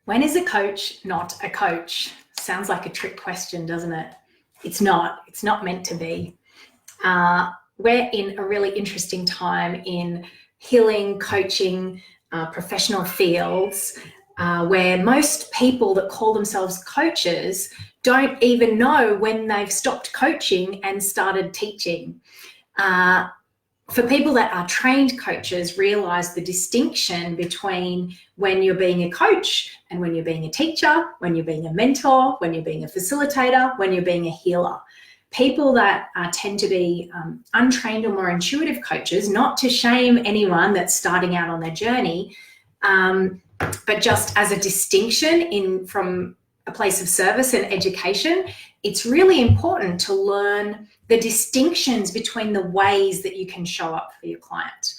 When is a coach not a coach? Sounds like a trick question, doesn't it? It's not. It's not meant to be. We're in a really interesting time in healing, coaching, professional fields where most people that call themselves coaches don't even know when they've stopped coaching and started teaching. For people that are trained coaches, realize the distinction between when you're being a coach and when you're being a teacher, when you're being a mentor, when you're being a facilitator, when you're being a healer. People that tend to be untrained or more intuitive coaches, not to shame anyone that's starting out on their journey, but just as a distinction from a place of service and education, it's really important to learn the distinctions between the ways that you can show up for your client.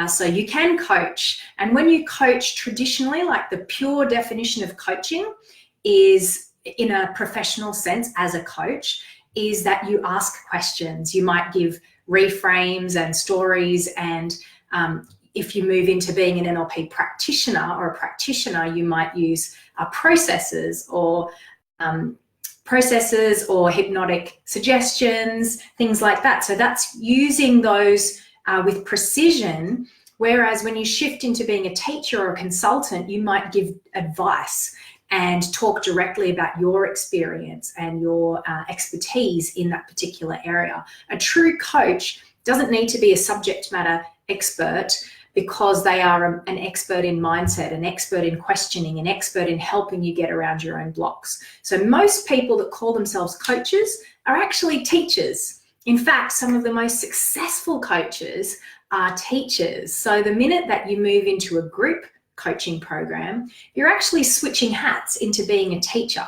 So you can coach, and when you coach traditionally, like the pure definition of coaching is, in a professional sense as a coach, is that you ask questions. You might give reframes and stories, and if you move into being an NLP practitioner or a practitioner, you might use processes or hypnotic suggestions, things like that. So that's using those with precision, whereas when you shift into being a teacher or a consultant, you might give advice and talk directly about your experience and your expertise in that particular area. A true coach doesn't need to be a subject matter expert, because they are an expert in mindset, an expert in questioning, an expert in helping you get around your own blocks. So most people that call themselves coaches are actually teachers. In fact, some of the most successful coaches are teachers. So the minute that you move into a group coaching program, you're actually switching hats into being a teacher.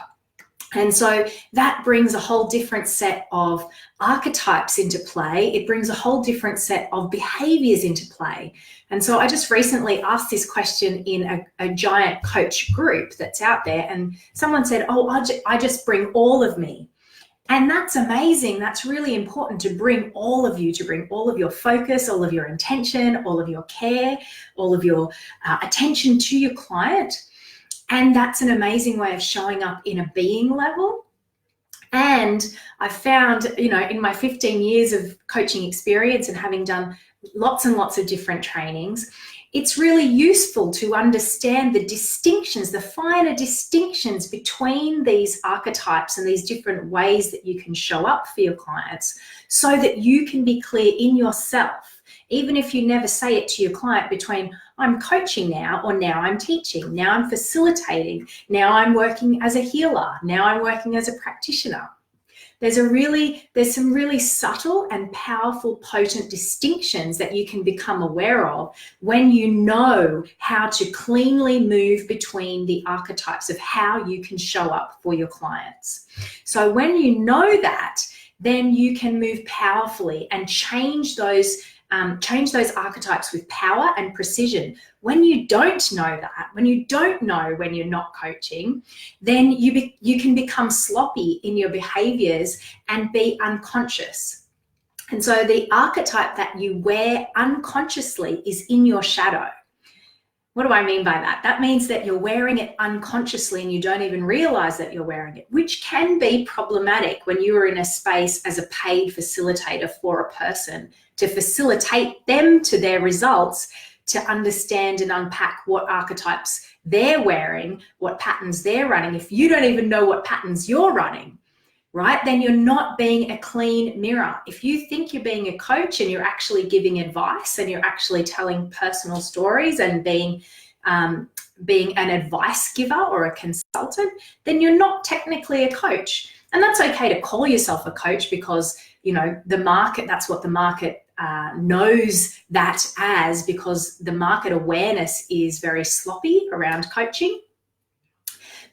And so that brings a whole different set of archetypes into play. It brings a whole different set of behaviors into play. And so I just recently asked this question in a giant coach group that's out there, and someone said, oh, I just bring all of me. And that's amazing. That's really important, to bring all of you, to bring all of your focus, all of your intention, all of your care, all of your attention to your client. And that's an amazing way of showing up in a being level. And I found, in my 15 years of coaching experience and having done lots and lots of different trainings, it's really useful to understand the distinctions, the finer distinctions between these archetypes and these different ways that you can show up for your clients, so that you can be clear in yourself, even if you never say it to your client, between I'm coaching now, or now I'm teaching, now I'm facilitating, now I'm working as a healer, now I'm working as a practitioner. There's some really subtle and powerful, potent distinctions that you can become aware of when you know how to cleanly move between the archetypes of how you can show up for your clients. So when you know that, then you can move powerfully and change those archetypes with power and precision. When you don't know that, when you don't know when you're not coaching, then you can become sloppy in your behaviors and be unconscious. And so the archetype that you wear unconsciously is in your shadow. What do I mean by that? That means that you're wearing it unconsciously and you don't even realize that you're wearing it, which can be problematic when you are in a space as a paid facilitator for a person, to facilitate them to their results, to understand and unpack what archetypes they're wearing, what patterns they're running. If you don't even know what patterns you're running, right, then you're not being a clean mirror. If you think you're being a coach and you're actually giving advice and you're actually telling personal stories and being an advice giver or a consultant, then you're not technically a coach. And that's okay to call yourself a coach, because the market, that's what the market knows that as, because the market awareness is very sloppy around coaching.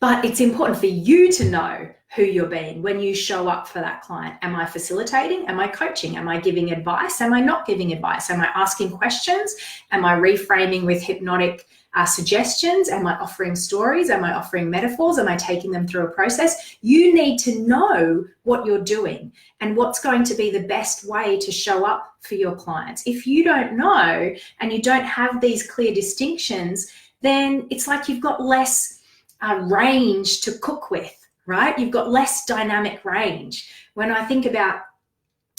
But it's important for you to know who you're being when you show up for that client. Am I facilitating? Am I coaching? Am I giving advice? Am I not giving advice? Am I asking questions? Am I reframing with hypnotic suggestions? Am I offering stories? Am I offering metaphors? Am I taking them through a process? You need to know what you're doing and what's going to be the best way to show up for your clients. If you don't know and you don't have these clear distinctions, then it's like you've got less range to cook with, right? You've got less dynamic range. When I think about,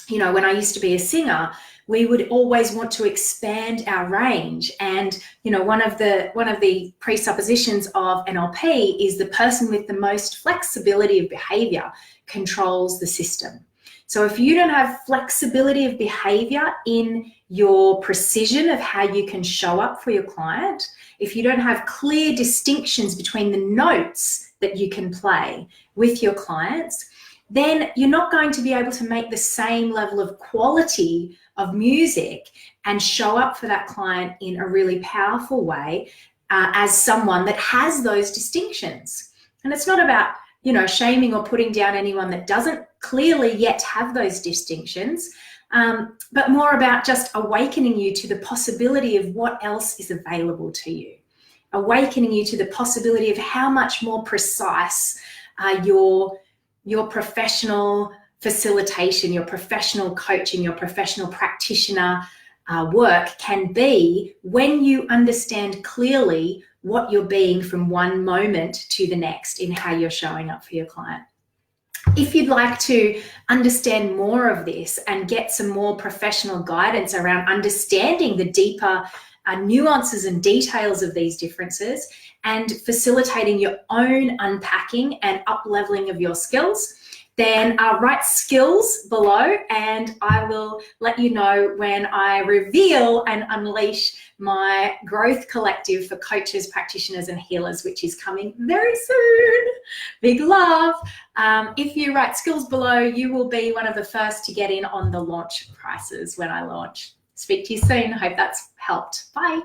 when I used to be a singer, we would always want to expand our range. And, one of the presuppositions of NLP is the person with the most flexibility of behavior controls the system. So if you don't have flexibility of behavior in your precision of how you can show up for your client, if you don't have clear distinctions between the notes that you can play with your clients, then you're not going to be able to make the same level of quality of music and show up for that client in a really powerful way as someone that has those distinctions. And it's not about, shaming or putting down anyone that doesn't clearly yet have those distinctions, but more about just awakening you to the possibility of what else is available to you, awakening you to the possibility of how much more precise your professional facilitation, your professional coaching, your professional practitioner work can be when you understand clearly what you're being from one moment to the next in how you're showing up for your client. If you'd like to understand more of this and get some more professional guidance around understanding the deeper nuances and details of these differences and facilitating your own unpacking and up-leveling of your skills, then write skills below and I will let you know when I reveal and unleash my growth collective for coaches, practitioners and healers, which is coming very soon. Big love. If you write skills below, you will be one of the first to get in on the launch prices when I launch. Speak to you soon. Hope that's helped. Bye.